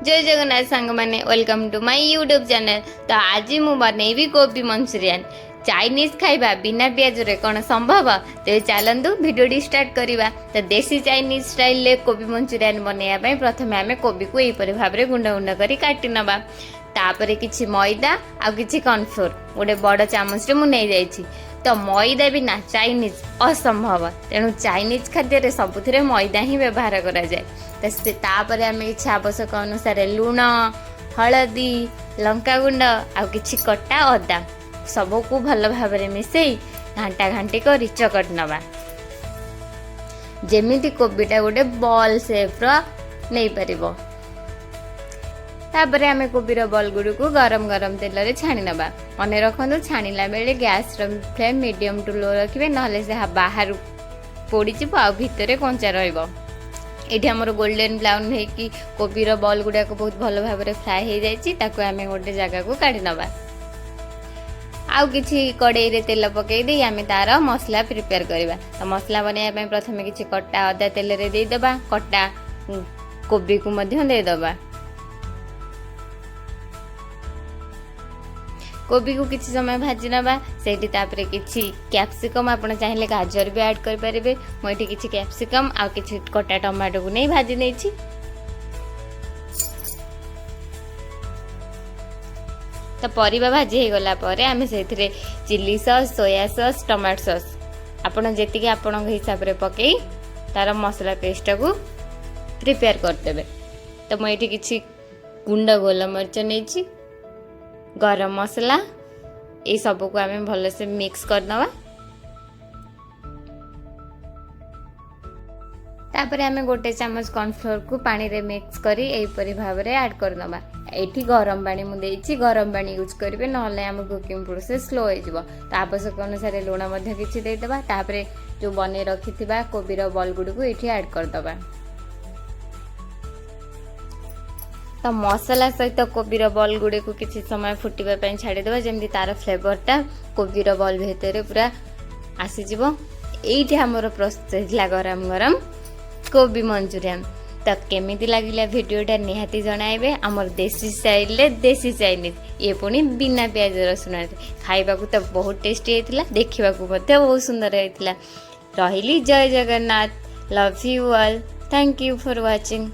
जय जगन्नाथ सांग मैंने welcome to my YouTube channel. तो आज मु बनैबी कोबी मंचूरियन चाइनीज खाइबा बिना प्याज रे कौन संभव। तो चलतु भिडियो स्टार्ट करवा। तो देसी चाइनीज स्टाइल ले कोबी मंचूरियन बनैया प्रथम आम कोबी को यहीपरि भाव में गुंड गुंड कर काटी नवा। तापर किछि मैदा आ किछि कॉर्नफ्लोर गोटे बड़ चामच रे मु नै जाइछि। तो मैदा बिना चाइनीज असंभव, तेणु चाइनीज खाद्य सबुथिरे मैदा ही व्यवहार करा जाए। तो से तापर आम किछि आवश्यक अनुसार लुण, हलदी, लंका गुंड आ किछि कटा अदा सबको भल भाव में मिसई घांटा घांटी कर चकट नवा। जेमिति कोबीटा गोटे बॉल शेप रो नहीं परिबो। तापर आम कोबीर बॉल गुड़ी को गरम गरम तेल रे छाणी नवा। मन रखु छाणिला बेले gas flame medium to low रखिए, नहले से बाहर पोड़ी आ भितर कंचा रहिबो। एठी हमर गोल्डन ब्राउन है कि कोबीर बॉल गुड़ा को बहुत भल भाव में फ्राए हो जाइए। ताको आम गोटे जगह को काढ़ी नवा। आउ किछि कड़ाई रे तेल पकई दे आम तार मसला प्रिपेयर करवा। तो मसला बनाया प्रथम किछि कटा अदा तेल रे दे दबा, कटा कोबी को मध्य दे दबा। कोबी को किछि समय भाजी नवा। सेठी तापरे किछि कैप्सिकम आपण चाहिले गाजर भी ऐड कर परिबे। मोइठी किछि कैप्सिकम आ किछि कटा टमाटो को नै भाजी नै छी। तो परिबा भाजी हे गला परे आमे सेथिरे chilli sauce, soya sauce, tomato sauce आपण जेतिके आपण हिसाब रे पकेई तार मसला पेस्ट को प्रिपेयर कर देबे। तो मोइठी किछि गुंड गोलमरिच नै छी, गरम मसला ये सब को आम भल से मिक्स कर दवा। तापर आम गोटे चामच कॉर्नफ्लोर को पानी रे मिक्स करी एपरी भाव में ऐड कर दवा। एठी गरम पानी मु देछि, गरम पानी यूज करिवे नहले आम कुकिंग प्रोसेस स्लो हो जिवो। तो आवश्यक अनुसार लुण मध्य किछि दे दवा। तापर जो बने रखिथिबा कोबीर बॉल गुडी को एठी ऐड कर दवा। तो मसला सहित कोबीर बॉल गुड़े को किसी समय फुटवा छाड़ीदेवा, जमी तार फ्लेवरटा कोबीर बॉल भितर पूरा आसीजिवो। एइठी हमर प्रस्तुत है गरम गरम कोबी मंचूरियन। तो केमिति लागिला वीडियोटा निहाती जणाइबे। हमर देसी स्टाइल रे देसी चाइनीज ये पुणी बिना प्याज रसुण खाइबा को तो बहुत टेस्टी होइतिला, देखिबा को मध्ये बहुत सुंदर होइतिला। रहिली जय Jagannath, love you all, thank you for watching.